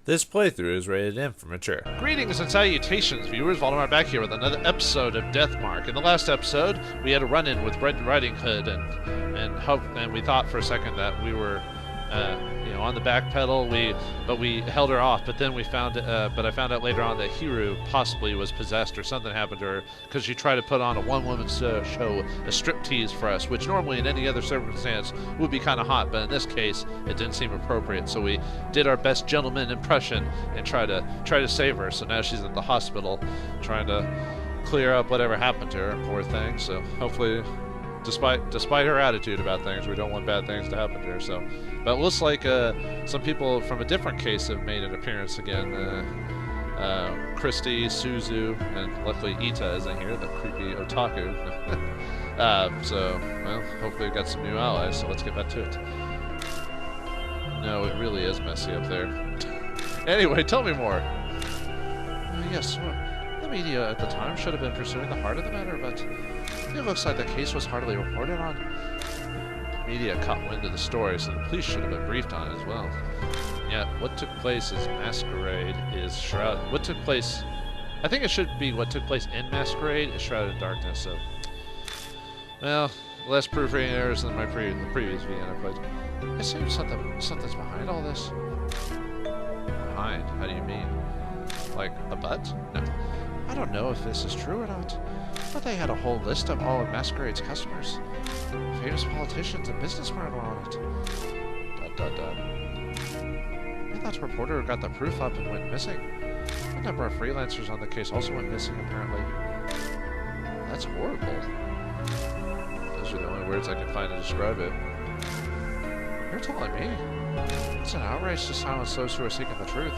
This playthrough is rated M for mature. Greetings and salutations, viewers. Vauldemare back here with another episode of Deathmark. In the last episode, we had a run-in with Red Riding Hood, and we thought for a second that we were, on the back pedal. But we held her off. But then I found out later on that hiroo possibly was possessed or something happened to her because she tried to put on a one-woman show, a striptease for us, which normally in any other circumstance would be kind of hot, but in this case it didn't seem appropriate. So we did our best gentleman impression and try to save her. So now she's at the hospital trying to clear up whatever happened to her, poor thing. So hopefully, despite her attitude about things, we don't want bad things to happen to her. So, but it looks like some people from a different case have made an appearance again. Christy, Suzu, and luckily Ita isn't here, the creepy otaku. Well, hopefully we got some new allies, so let's get back to it. No, it really is messy up there. Anyway, tell me more. Yes, the media at the time should have been pursuing the heart of the matter, but it looks like the case was hardly reported on. The media caught wind of the story, so the police should have been briefed on it as well. Yeah, what took place is Masquerade is shrouded. What took place... I think it should be what took place in Masquerade is shrouded in darkness, so... Well, less proofreading errors than the previous VN I played. It seems something's behind all this. Behind? How do you mean? Like a butt? No. I don't know if this is true or not, but they had a whole list of all of Masquerade's customers. Famous politicians and businessmen were on it. I thought the reporter got the proof up and went missing. A number of freelancers on the case also went missing, apparently. That's horrible. Those are the only words I can find to describe it. You're telling me? It's an outrage to silence those who are seeking the truth.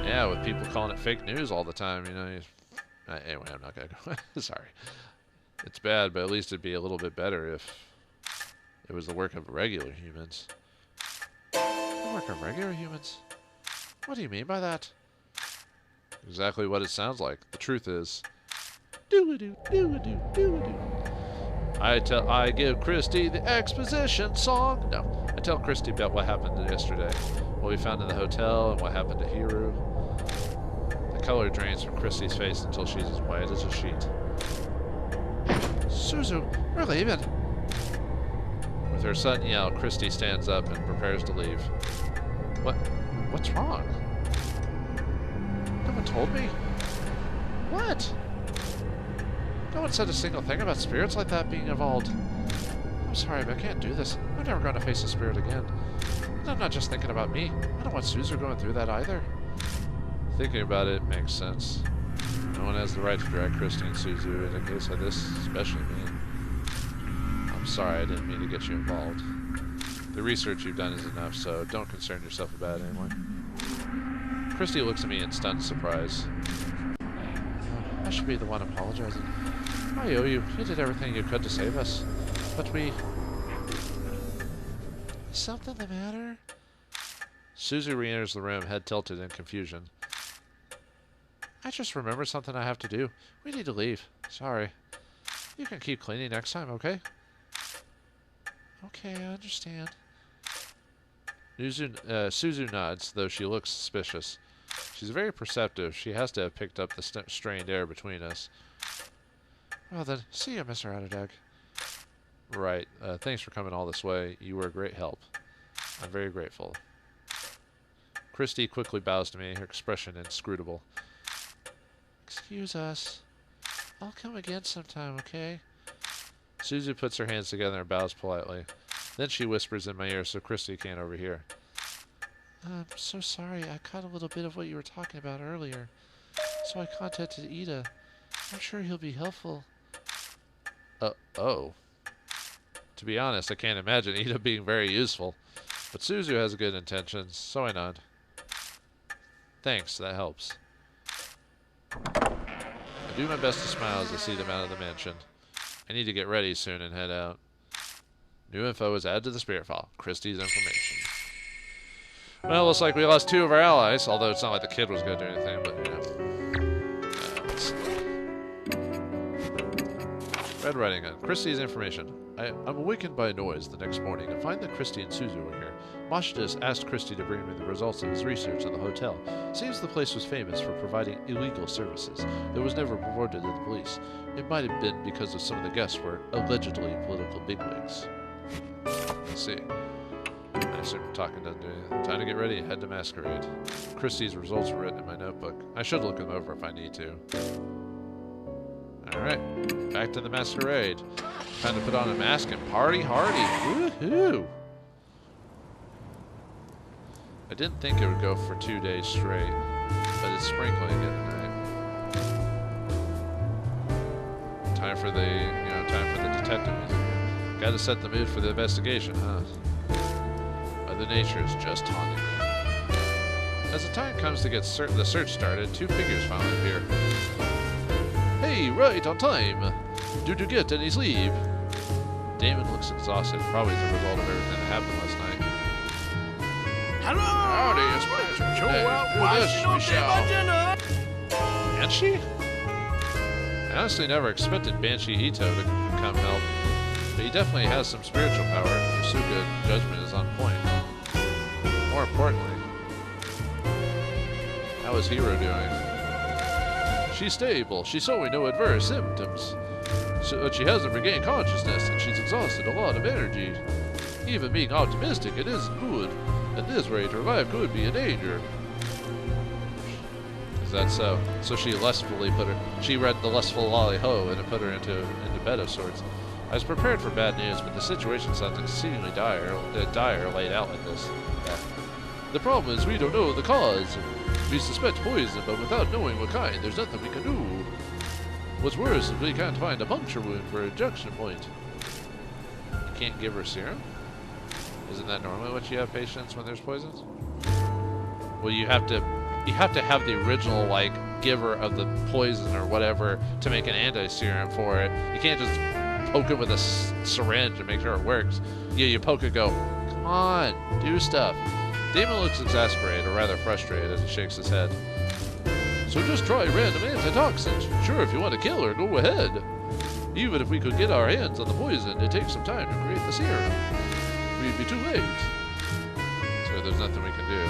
Yeah, with people calling it fake news all the time, Anyway, I'm not gonna go. Sorry. It's bad, but at least it'd be a little bit better if it was the work of regular humans. The work of regular humans? What do you mean by that? Exactly what it sounds like. The truth is... Do-a-doo, do-a-doo, do-a-doo. I give Christy the exposition song. No, I tell Christy about what happened yesterday, what we found in the hotel, and what happened to hiroo. The color drains from Christy's face until she's as white as a sheet. Suzu, we're leaving. With her sudden yell, Christy stands up and prepares to leave. What's wrong? No one told me. What? No one said a single thing about spirits like that being involved. I'm sorry, but I can't do this. I'm never going to face a spirit again. And I'm not just thinking about me. I don't want Suzu going through that either. Thinking about it makes sense. No one has the right to drag Christy and Suzu in a case like this, especially me. I'm sorry, I didn't mean to get you involved. The research you've done is enough, so don't concern yourself about it anymore. Christy looks at me in stunned surprise. I should be the one apologizing. I owe you. You did everything you could to save us. But we... Is something the matter? Suzu re-enters the room, head tilted in confusion. I just remembered something I have to do. We need to leave. Sorry. You can keep cleaning next time, okay? Okay, I understand. Suzu nods, though she looks suspicious. She's very perceptive. She has to have picked up the strained air between us. Well then, see you, Mr. Outerdog. Right. Thanks for coming all this way. You were a great help. I'm very grateful. Christy quickly bows to me, her expression inscrutable. Excuse us. I'll come again sometime, okay? Suzu puts her hands together and bows politely. Then she whispers in my ear so Christy can't overhear. I'm so sorry. I caught a little bit of what you were talking about earlier. So I contacted Ida. I'm sure he'll be helpful. Oh. To be honest, I can't imagine Ida being very useful. But Suzu has good intentions, so I nod. Thanks, that helps. I do my best to smile as I see them out of the mansion. I need to get ready soon and head out. New info is added to the spirit file. Christy's information. Well, looks like we lost 2 of our allies, although it's not like the kid was going to do anything, but, let's see. Red Riding Hood. Christy's information. I'm awakened by a noise the next morning and find that Christy and Suzu are here. Mashdas asked Christie to bring me the results of his research on the hotel. Seems the place was famous for providing illegal services that was never reported to the police. It might have been because of some of the guests were allegedly political bigwigs. Let's see. I started talking to him. Time to get ready and head to masquerade. Christie's results were written in my notebook. I should look them over if I need to. Alright, back to the masquerade. Time to put on a mask and party hardy. Woohoo! I didn't think it would go for 2 days straight, but it's sprinkling it tonight. Time for the detective music. Gotta set the mood for the investigation, huh? Mother Nature is just taunting me. As the time comes to get the search started, 2 figures finally appear. Hey, right on time! Did you get any sleep? Damon looks exhausted, probably as a result of everything that happened last night. Hello! Howdy, it's my Show hey, out do washing this, we up shall. dinner. Banshee? I honestly never expected Banshee Ito to come help, but he definitely has some spiritual power. Yusuka judgment is on point. More importantly, how is Hiro doing? She's stable. She's showing no adverse symptoms. But she hasn't regained consciousness, and she's exhausted a lot of energy. Even being optimistic, it isn't good. At this rate, her life could be in danger. Is that so? So she lustfully she read the lustful lolly ho, and it put her into bed of sorts. I was prepared for bad news, but the situation sounds exceedingly dire laid out like this. The problem is we don't know the cause. We suspect poison, but without knowing what kind, there's nothing we can do. What's worse is we can't find a puncture wound for an injection point. You can't give her serum? Isn't that normally what you have patients when there's poisons? Well, you have to have the original, like, giver of the poison or whatever to make an anti-serum for it. You can't just poke it with a syringe and make sure it works. Yeah, you poke it, go, come on, do stuff. Damon looks exasperated, or rather frustrated, as he shakes his head. So just try random antitoxins. Sure, if you want to kill her, go ahead. Even if we could get our hands on the poison, it takes some time to create the serum. We'd be too late. So there's nothing we can do.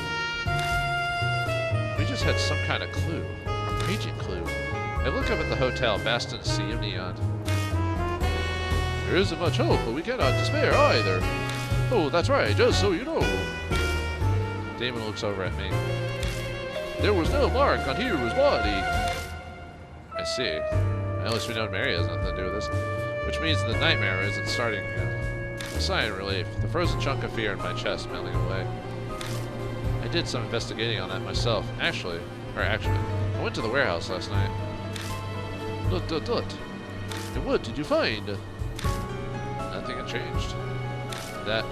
We just had some kind of clue. A raging clue. I look up at the hotel, basked in a sea of neon. There isn't much hope, but we cannot despair either. Oh, that's right, just so you know. Damon looks over at me. There was no mark on Hiru's body. I see. At least we know Mary has nothing to do with this. Which means the nightmare isn't starting again. A sigh of relief, the frozen chunk of fear in my chest melting away. I did some investigating on that myself. Actually, I went to the warehouse last night. And what did you find? Nothing had changed. That,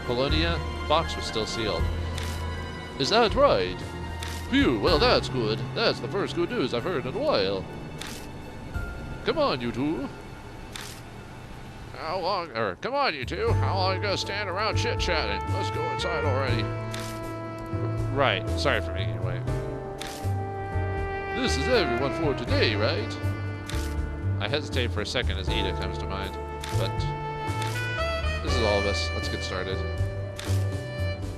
Polonia box was still sealed. Is that right? Phew, well that's good. That's the first good news I've heard in a while. Come on, you two. Come on, you two. How long are you gonna stand around chit-chatting? Let's go inside already. Right, sorry for making you wait. This is everyone for today, right? I hesitate for a second as Ida comes to mind, but this is all of us. Let's get started.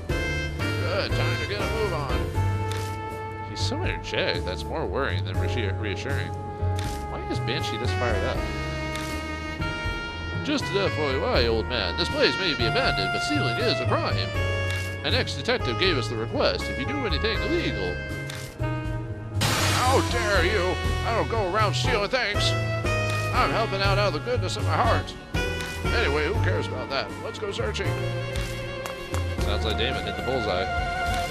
Good, time to get a move on. He's so energetic, that's more worrying than reassuring. Why is Banshee this fired up? Just an FYI, old man, this place may be abandoned, but stealing is a crime. An ex-detective gave us the request if you do anything illegal. How dare you! I don't go around stealing things! I'm helping out of the goodness of my heart. Anyway, who cares about that? Let's go searching. Sounds like Damon hit the bullseye.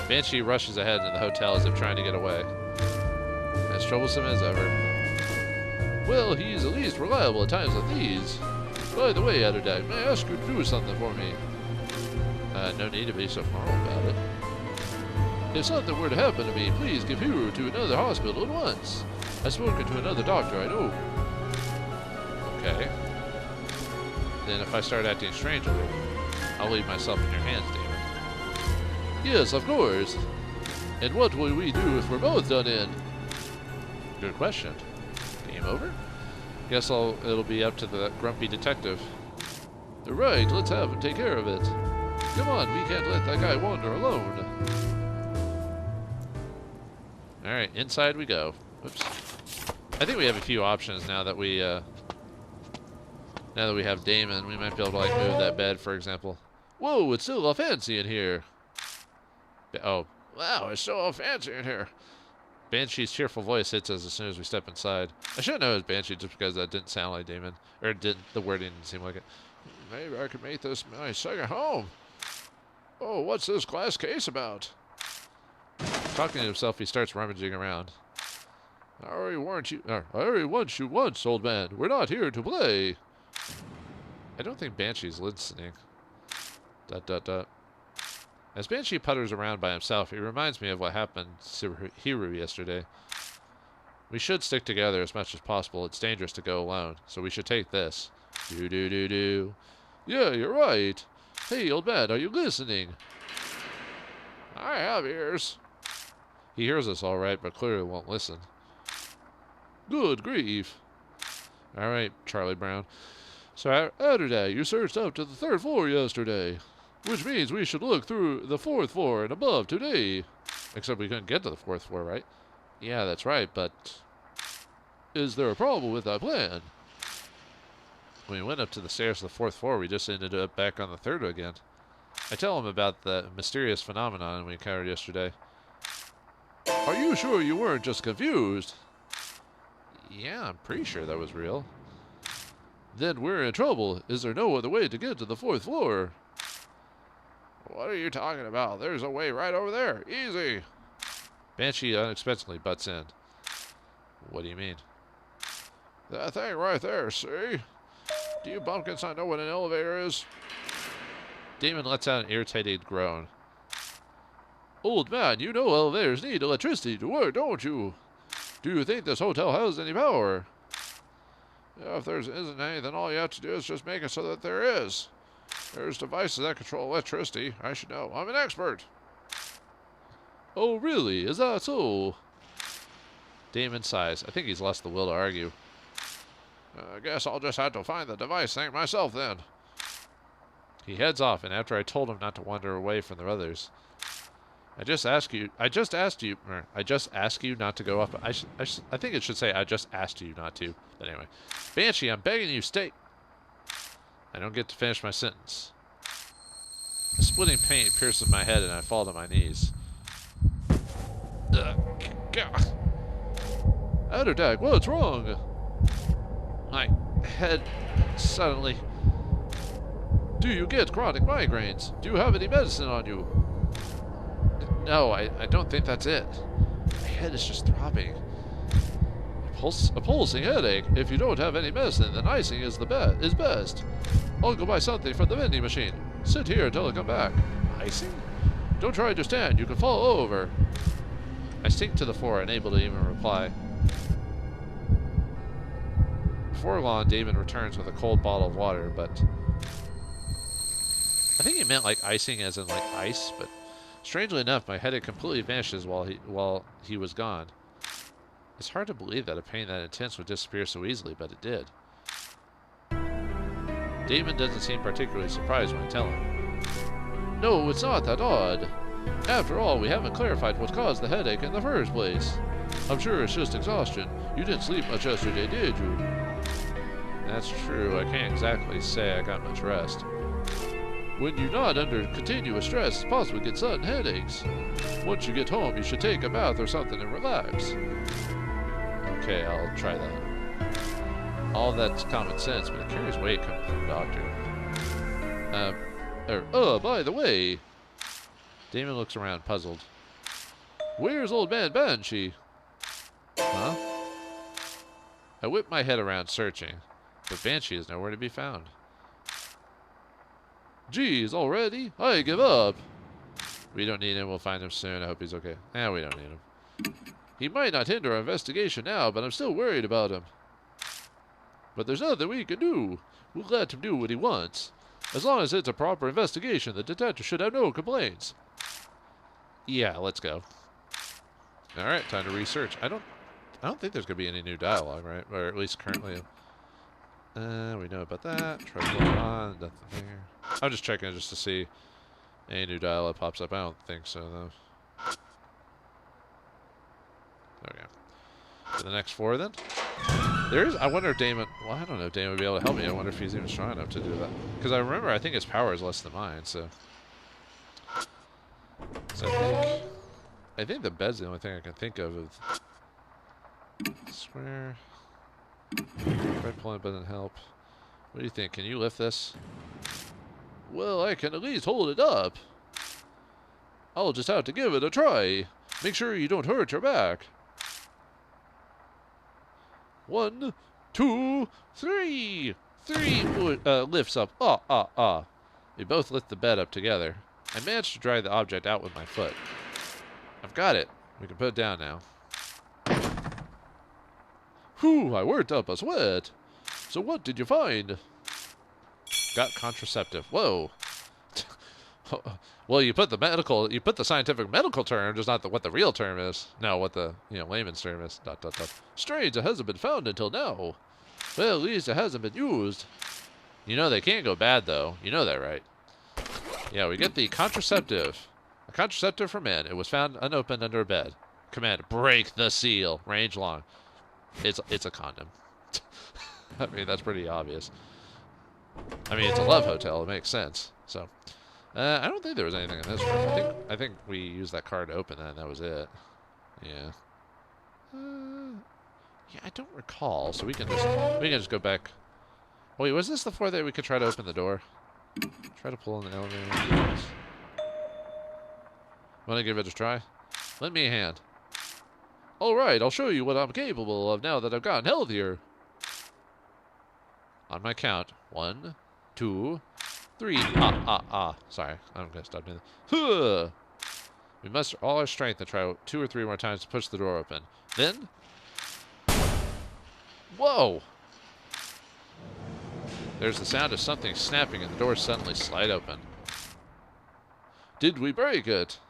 Banshee rushes ahead into the hotel as if trying to get away. As troublesome as ever. Well, he's at least reliable at times like these. By the way, Adderdag, may I ask you to do something for me? No need to be so formal about it. If something were to happen to me, please give Hiro to another hospital at once. I've spoken to another doctor I know. Okay. Then if I start acting strangely, I'll leave myself in your hands, Damon. Yes, of course. And what will we do if we're both done in? Good question. Game over? Guess it'll be up to the grumpy detective. Right, let's have him take care of it. Come on, we can't let that guy wander alone. Alright, inside we go. Whoops. I think we have a few options now that we have Damon. We might be able to like move that bed, for example. Whoa, it's still all fancy in here. Oh, wow, it's still all fancy in here. Banshee's cheerful voice hits us as soon as we step inside. I should know it was Banshee just because that didn't sound like Damon. Or the wording didn't seem like it. Maybe I could make this my second home. Oh, what's this glass case about? Talking to himself, he starts rummaging around. I already warned you once, old man. We're not here to play. I don't think Banshee's listening. ... As Banshee putters around by himself, he reminds me of what happened to Hiroo yesterday. We should stick together as much as possible. It's dangerous to go alone, so we should take this. Do. Yeah, you're right. Hey, old man, are you listening? I have ears. He hears us all right, but clearly won't listen. Good grief. All right, Charlie Brown. So after that, you searched up to the 3rd floor yesterday, which means we should look through the 4th floor and above today. Except we couldn't get to the 4th floor, right? Yeah, that's right, but is there a problem with that plan? When we went up to the stairs to the 4th floor, we just ended up back on the 3rd again. I tell him about the mysterious phenomenon we encountered yesterday. Are you sure you weren't just confused? Yeah, I'm pretty sure that was real. Then we're in trouble. Is there no other way to get to the 4th floor? What are you talking about? There's a way right over there. Easy. Banshee unexpectedly butts in. What do you mean? That thing right there, see? Do you bumpkins not know what an elevator is? Damon lets out an irritated groan. Old man, you know elevators need electricity to work, don't you? Do you think this hotel has any power? Yeah, if there isn't any, then all you have to do is just make it so that there is. There's devices that control electricity. I should know. I'm an expert. Oh, really? Is that so? Damon sighs. I think he's lost the will to argue. I guess I'll just have to find the device thing myself then. He heads off, and after I told him not to wander away from the others, I just ask you not to go up. I think it should say I just asked you not to. But anyway, Banshee, I'm begging you, stay. I don't get to finish my sentence. A splitting pain pierces my head, and I fall to my knees. God. Outerdag, what's wrong? My head suddenly. Do you get chronic migraines? Do you have any medicine on you? No, I don't think that's it. My head is just throbbing. A pulsing headache. If you don't have any medicine, then icing is best. I'll go buy something from the vending machine. Sit here until I come back. Icing? Don't try to stand. You can fall over. I sink to the floor, unable to even reply. Before long, Damon returns with a cold bottle of water, but I think he meant like icing as in like ice, but strangely enough, my headache completely vanishes while he was gone. It's hard to believe that a pain that intense would disappear so easily, but it did. Damon doesn't seem particularly surprised when I tell him. No, it's not that odd. After all, we haven't clarified what caused the headache in the first place. I'm sure it's just exhaustion. You didn't sleep much yesterday, did you? That's true. I can't exactly say I got much rest. When you're not under continuous stress, it's possible to get sudden headaches. Once you get home, you should take a bath or something and relax. Okay, I'll try that. All that's common sense, but it carries weight coming from a doctor. By the way... Damon looks around, puzzled. Where's old man Banshee? Huh? I whip my head around, searching, but Banshee is nowhere to be found. Geez, already? I give up. We don't need him. We'll find him soon. I hope he's okay. We don't need him. He might not hinder our investigation now, but I'm still worried about him. But there's nothing we can do. We'll let him do what he wants. As long as it's a proper investigation, the detective should have no complaints. Yeah, let's go. All right, time to research. I don't think there's gonna be any new dialogue, right? Or at least currently. We know about that. Try to put on. Nothing there. I'm just checking just to see any new dialogue pops up. I don't think so, though. There we go. For the next 4, then. There's. I wonder if Damon. Well, I don't know if Damon would be able to help me. I wonder if he's even strong enough to do that. Because I remember, I think his power is less than mine, so. I think the bed's the only thing I can think of. I swear. Right pulling doesn't help. What do you think? Can you lift this? Well, I can at least hold it up. I'll just have to give it a try. Make sure you don't hurt your back. 1, 2, 3. 3 lifts up. We both lift the bed up together. I managed to drag the object out with my foot. I've got it. We can put it down now. Whew, I worked up a sweat. So what did you find? Got contraceptive. Whoa. Well, you put the scientific medical term, just not what the real term is. No, what the, layman's term is. ... Strange, it hasn't been found until now. Well, at least it hasn't been used. They can't go bad, though. You know that, right? Yeah, we get the contraceptive. A contraceptive for men. It was found unopened under a bed. Command, break the seal. Range long. It's a condom. I mean, that's pretty obvious. I mean, it's a love hotel. It makes sense. So, I don't think there was anything in this room. I think we used that card to open that, and that was it. Yeah. Yeah, I don't recall. So we can just go back. Wait, was this the floor that we could try to open the door? Try to pull in the elevator. Want to give it a try? Lend me a hand. All right, I'll show you what I'm capable of now that I've gotten healthier. On my count. 1, 2, 3. Sorry, I'm gonna stop doing that. Huh. We muster all our strength and try 2 or 3 more times to push the door open. Then, whoa! There's the sound of something snapping, and the door suddenly slide open. Did we break it?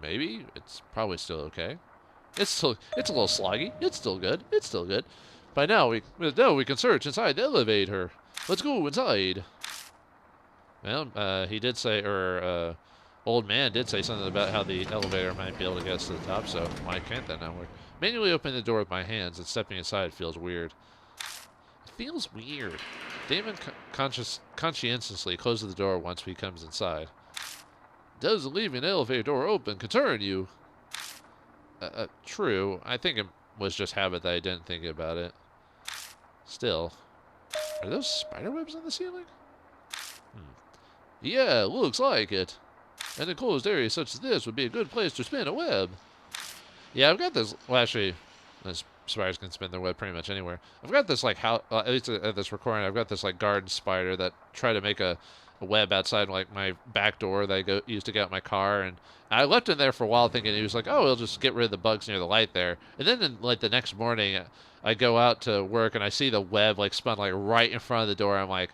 Maybe. It's probably still okay. It's a little sloggy. It's still good. It's still good. By now we can search inside the elevator. Let's go inside. Well, he did say, or old man did say something about how the elevator might be able to get us to the top. So why can't that not work? Manually opening the door with my hands and stepping inside feels weird. It feels weird. Damon conscientiously closes the door once he comes inside. Does leaving an elevator door open concern you? True. I think it was just habit that I didn't think about it. Still. Are those spider webs on the ceiling? Yeah, looks like it. An enclosed area such as this would be a good place to spin a web. Yeah, I've got this. Well, actually, spiders can spin their web pretty much anywhere. I've got this, like, at least at this recording, I've got this, like, garden spider that tried to make a web outside, like, my back door that I used to get out my car, and I left him there for a while thinking he was like, oh, he'll just get rid of the bugs near the light there. And then, like, the next morning, I go out to work, and I see the web, like, spun, like, right in front of the door. I'm like,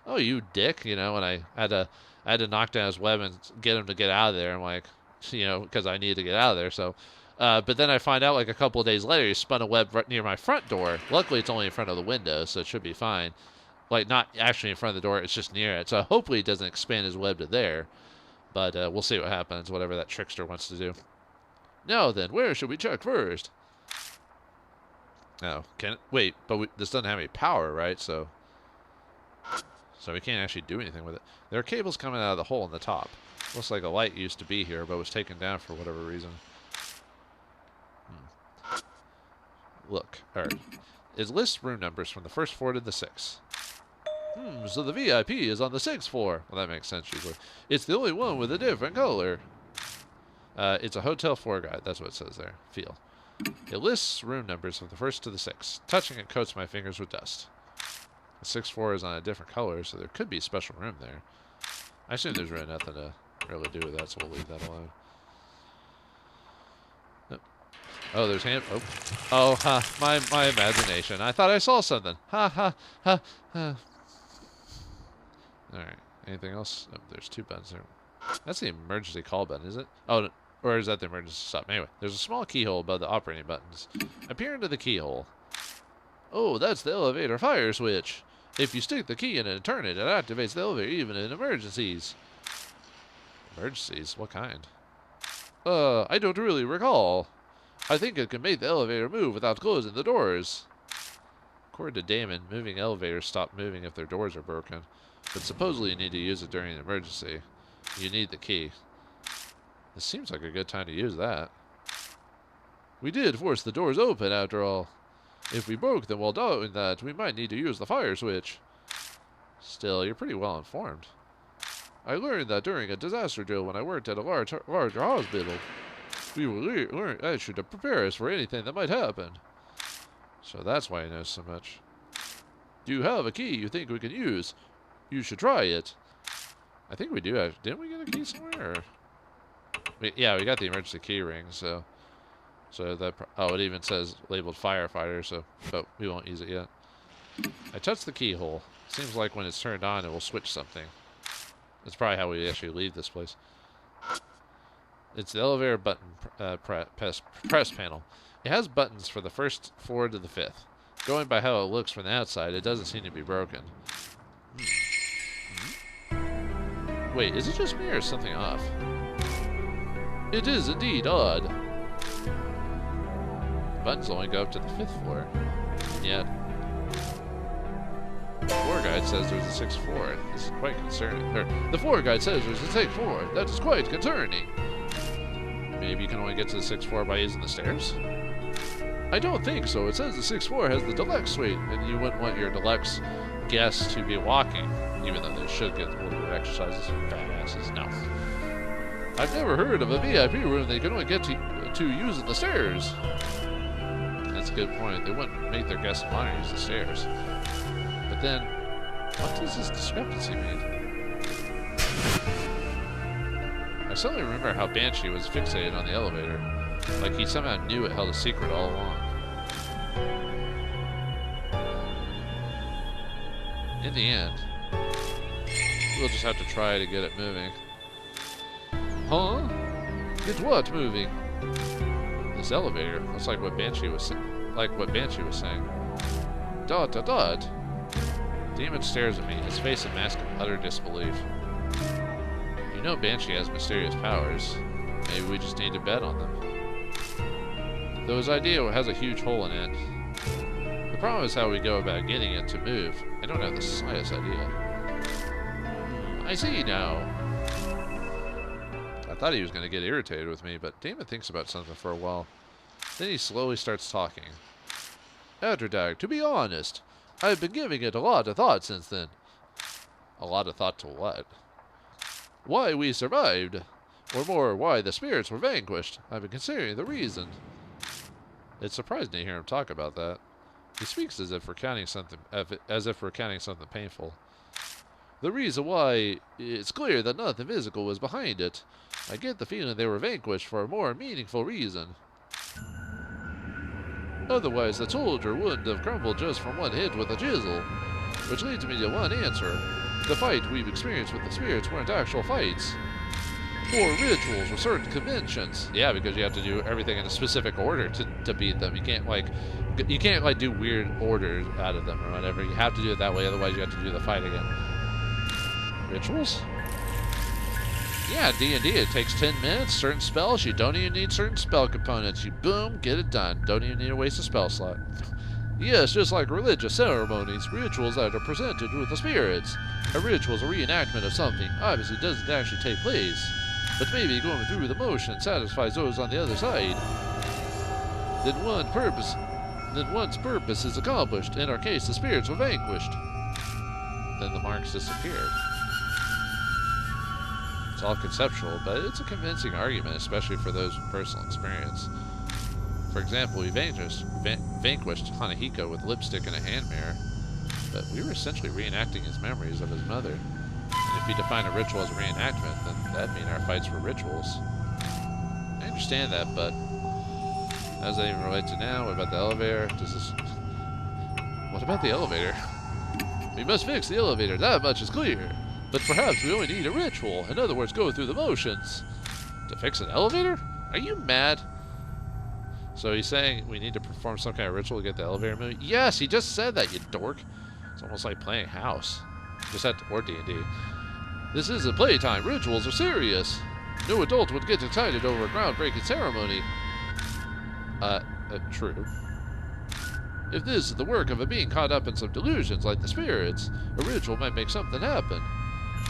oh, you dick, and I had to knock down his web and get him to get out of there. I'm like, because I needed to get out of there, so... but then I find out, like, a couple of days later, he spun a web right near my front door. Luckily, it's only in front of the window, so it should be fine. Like, not actually in front of the door, it's just near it. So hopefully he doesn't expand his web to there. But we'll see what happens, whatever that trickster wants to do. Now then, where should we check first? Oh, wait, but this doesn't have any power, right? So we can't actually do anything with it. There are cables coming out of the hole in the top. Looks like a light used to be here, but was taken down for whatever reason. Look, alright. It lists room numbers from the first floor to the 6th. So the VIP is on the 6th floor. Well, that makes sense usually. It's the only one with a different color. It's a hotel floor guide. That's what it says there. Feel. It lists room numbers from the 1st to the 6th. Touching it coats my fingers with dust. The 6th floor is on a different color, so there could be a special room there. I assume there's really nothing to really do with that, so we'll leave that alone. Oh, there's my imagination. I thought I saw something. Ha. Alright, anything else? Oh, there's 2 buttons there. That's the emergency call button, is it? Oh, no, or is that the emergency stop? Anyway, there's a small keyhole above the operating buttons. Appear into the keyhole. Oh, that's the elevator fire switch. If you stick the key in it and turn it, it activates the elevator even in emergencies. Emergencies? What kind? I don't really recall. I think it can make the elevator move without closing the doors. According to Damon, moving elevators stop moving if their doors are broken, but supposedly you need to use it during an emergency. You need the key. This seems like a good time to use that. We did force the doors open, after all. If we broke them while doing that, we might need to use the fire switch. Still, you're pretty well informed. I learned that during a disaster drill when I worked at a larger hospital. We learned actually to prepare us for anything that might happen. So that's why I know so much. Do you have a key you think we can use? You should try it. I think we do have... Didn't we get a key somewhere? Yeah, we got the emergency key ring, so that... Oh, it even says labeled firefighter, so... But we won't use it yet. I touched the keyhole. Seems like when it's turned on, it will switch something. That's probably how we actually leave this place. It's the elevator button press panel. It has buttons for the first floor to the 5th. Going by how it looks from the outside, it doesn't seem to be broken. Wait, is it just me or is something off? It is indeed odd. Buttons only go up to the 5th floor. And yet, the floor guide says there's a 6th floor. This is quite concerning. The floor guide says there's a 6th floor. That is quite concerning. Maybe you can only get to the 6th floor by using the stairs? I don't think so. It says the 6th floor has the deluxe suite, and you wouldn't want your deluxe guests to be walking, even though they should get a little bit of exercises. Badasses, no. I've never heard of a VIP room they can only get to using the stairs. That's a good point. They wouldn't make their guests want to use the stairs. But then, what does this discrepancy mean? I suddenly remember how Banshee was fixated on the elevator. Like he somehow knew it held a secret all along. In the end, we'll just have to try to get it moving. Huh? Get what moving? This elevator looks like what Banshee was saying. Dot dot dot. Demon stares at me, his face a mask of utter disbelief. You know Banshee has mysterious powers. Maybe we just need to bet on them. Though his idea has a huge hole in it. The problem is how we go about getting it to move. I don't have the slightest idea. I see now. I thought he was going to get irritated with me, but Damon thinks about something for a while. Then he slowly starts talking. Atterdag, to be honest, I've been giving it a lot of thought since then. A lot of thought to what? Why we survived. Or more, why the spirits were vanquished. I've been considering the reason. It's surprising to hear him talk about that. He speaks as if we're counting something painful. The reason why, it's clear that nothing physical was behind it. I get the feeling they were vanquished for a more meaningful reason. Otherwise, the soldier wouldn't have crumbled just from one hit with a chisel. Which leads me to one answer. The fight we've experienced with the spirits weren't actual fights. More rituals or certain conventions. Yeah, because you have to do everything in a specific order to beat them. You can't do weird orders out of them or whatever. You have to do it that way, otherwise you have to do the fight again. Rituals? Yeah, D&D, it takes 10 minutes, certain spells, you don't even need certain spell components. You boom, get it done. Don't even need to waste a spell slot. Yes, just like religious ceremonies, rituals that are presented with the spirits. A ritual is a reenactment of something. Obviously, it doesn't actually take place. But maybe going through the motion satisfies those on the other side. Then one's purpose is accomplished. In our case, the spirits were vanquished. Then the marks disappeared. It's all conceptual, but it's a convincing argument, especially for those with personal experience. For example, we vanquished Hanahiko with lipstick and a hand mirror, but we were essentially reenacting his memories of his mother. And if you define a ritual as a reenactment, then that'd mean our fights were rituals. I understand that, but how does that even relate to now? What about the elevator? What about the elevator? We must fix the elevator, that much is clear. But perhaps we only need a ritual. In other words, go through the motions. To fix an elevator? Are you mad? So he's saying we need to perform some kind of ritual to get the elevator moving? Yes, he just said that, you dork. It's almost like playing house. Just had to, or D&D. This isn't playtime. Rituals are serious. No adult would get excited over a groundbreaking ceremony. True. If this is the work of a being caught up in some delusions like the spirits, a ritual might make something happen.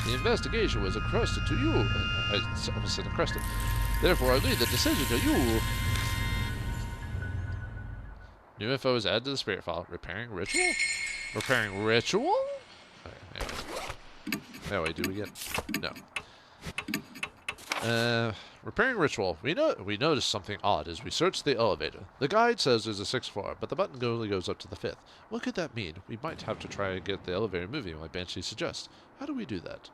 The investigation was entrusted to you. I almost said encrusted. Therefore, I leave the decision to you. New info is added to the spirit file. Repairing ritual? Repairing ritual? Okay, anyway, do we get... No. Repairing ritual. We noticed something odd as we searched the elevator. The guide says there's a 6th floor, but the button only goes up to the 5th. What could that mean? We might have to try and get the elevator moving like Banshee suggests. How do we do that?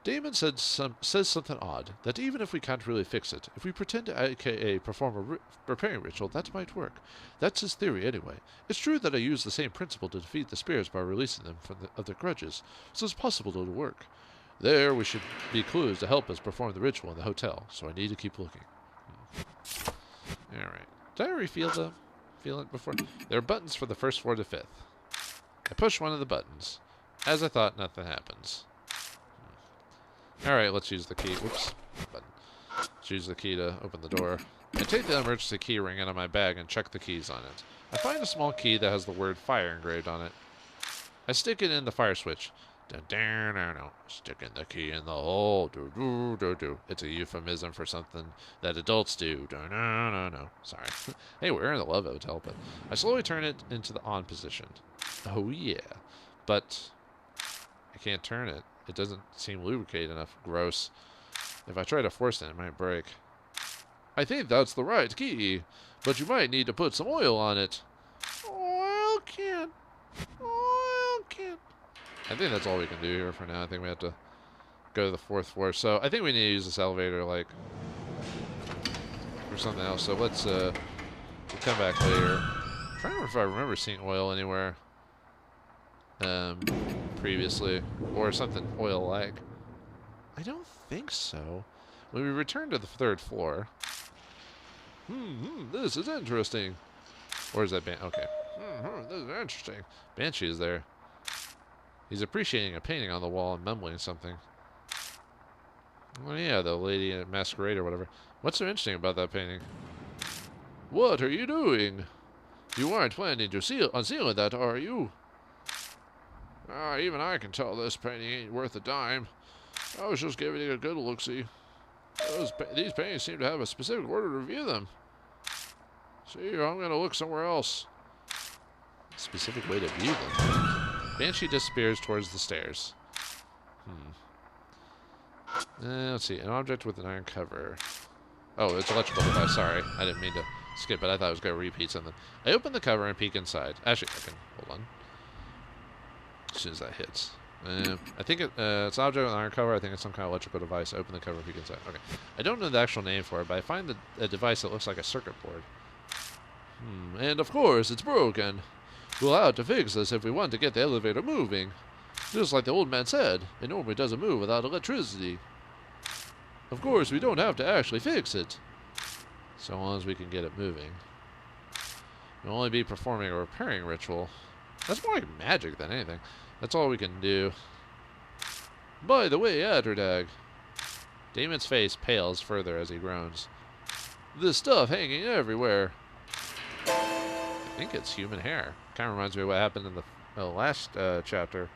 Damon says something odd, that even if we can't really fix it, if we pretend to aka perform a repairing ritual, that might work. That's his theory anyway. It's true that I use the same principle to defeat the spirits by releasing them of their grudges, so it's possible it'll work. There we should be clues to help us perform the ritual in the hotel, so I need to keep looking. Alright. Did I already feel it before? There are buttons for the 1st floor to 5th. I push one of the buttons. As I thought, nothing happens. Alright, let's use the key. Whoops. Button. Let's use the key to open the door. I take the emergency key ring out of my bag and check the keys on it. I find a small key that has the word fire engraved on it. I stick it in the fire switch. Sticking the key in the hole. Do. It's a euphemism for something that adults do. Sorry. Hey, we're in the Love Hotel, but I slowly turn it into the on position. Oh, yeah. But I can't turn it. It doesn't seem lubricated enough. Gross. If I try to force it, it might break. I think that's the right key, but you might need to put some oil on it. Oil can. I think that's all we can do here for now. I think we have to go to the 4th floor. So I think we need to use this elevator, like, for something else. So let's we'll come back later. I'm trying to remember if I remember seeing oil anywhere previously, or something oil-like. I don't think so. When we return to the 3rd floor. This is interesting. Or is that okay? This is interesting. Banshee is there. He's appreciating a painting on the wall and mumbling something. Oh yeah, the lady in masquerade or whatever. What's so interesting about that painting? What are you doing? You aren't planning to unseal that, are you? Even I can tell this painting ain't worth a dime. I was just giving it a good look-see. These paintings seem to have a specific order to view them. See, I'm going to look somewhere else. Specific way to view them. Banshee disappears towards the stairs. Let's see. An object with an iron cover. Oh, it's electrical device. Sorry. I didn't mean to skip it. I thought I was going to repeat something. I open the cover and peek inside. Actually, I can... Hold on. As soon as that hits. I think it's an object with an iron cover. I think it's some kind of electrical device. I open the cover and peek inside. Okay. I don't know the actual name for it, but I find a device that looks like a circuit board. And of course, it's broken. We'll have to fix this if we want to get the elevator moving. Just like the old man said, it normally doesn't move without electricity. Of course, we don't have to actually fix it. So long as we can get it moving. We'll only be performing a repairing ritual. That's more like magic than anything. That's all we can do. By the way, Atterdag. Damon's face pales further as he groans. This stuff hanging everywhere. I think it's human hair. Kind of reminds me of what happened in the last chapter.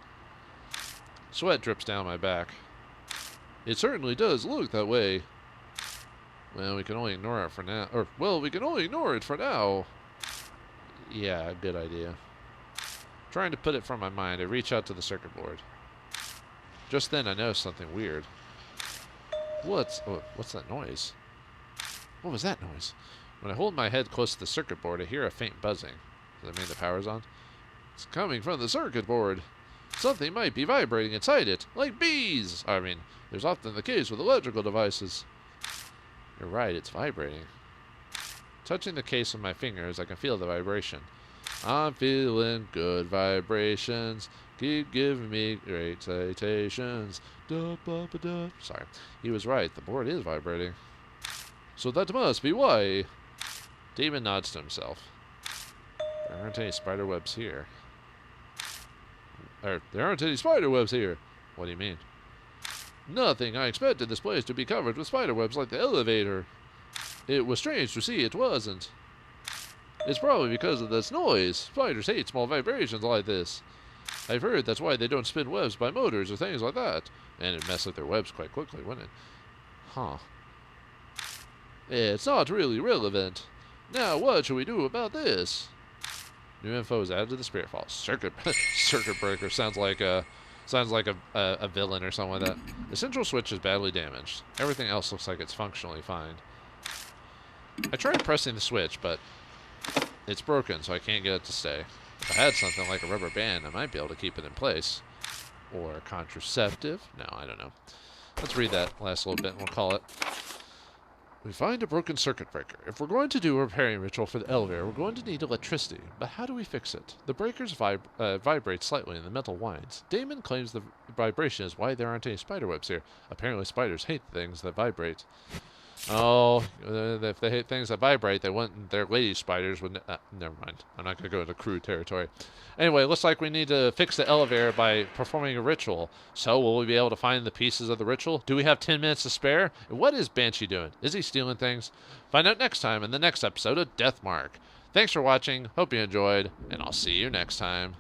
Sweat drips down my back. It certainly does look that way. Well, we can only ignore it for now. We can only ignore it for now. Yeah, good idea. Trying to put it from my mind, I reach out to the circuit board. Just then, I noticed something weird. What's that noise? What was that noise? When I hold my head close to the circuit board, I hear a faint buzzing. Does that mean the power's on? It's coming from the circuit board. Something might be vibrating inside it, like bees! I mean, there's often the case with electrical devices. You're right, it's vibrating. Touching the case with my fingers, I can feel the vibration. I'm feeling good vibrations. Keep giving me great citations. Sorry. He was right. The board is vibrating. So that must be why. Demon nods to himself. There aren't any spider webs here. There aren't any spider webs here. What do you mean? Nothing. I expected this place to be covered with spider webs like the elevator. It was strange to see it wasn't. It's probably because of this noise. Spiders hate small vibrations like this. I've heard that's why they don't spin webs by motors or things like that. And it messes with their webs quite quickly, wouldn't it? Huh. It's not really relevant. Now what should we do about this? New info is added to the spirit file. Circuit breaker sounds like a villain or something like that. The central switch is badly damaged. Everything else looks like it's functionally fine. I tried pressing the switch, but it's broken, so I can't get it to stay. If I had something like a rubber band, I might be able to keep it in place. Or a contraceptive? No, I don't know. Let's read that last little bit and we'll call it. We find a broken circuit breaker. If we're going to do a repairing ritual for the elevator, we're going to need electricity. But how do we fix it? The breakers vibrate slightly and the metal whines. Damon claims the vibration is why there aren't any spider webs here. Apparently spiders hate things that vibrate. Oh, if they hate things that vibrate, they wouldn't. Their lady spiders would. Never mind. I'm not going to go into crude territory. Anyway, looks like we need to fix the elevator by performing a ritual. So, will we be able to find the pieces of the ritual? Do we have 10 minutes to spare? And what is Banshee doing? Is he stealing things? Find out next time in the next episode of Deathmark. Thanks for watching. Hope you enjoyed, and I'll see you next time.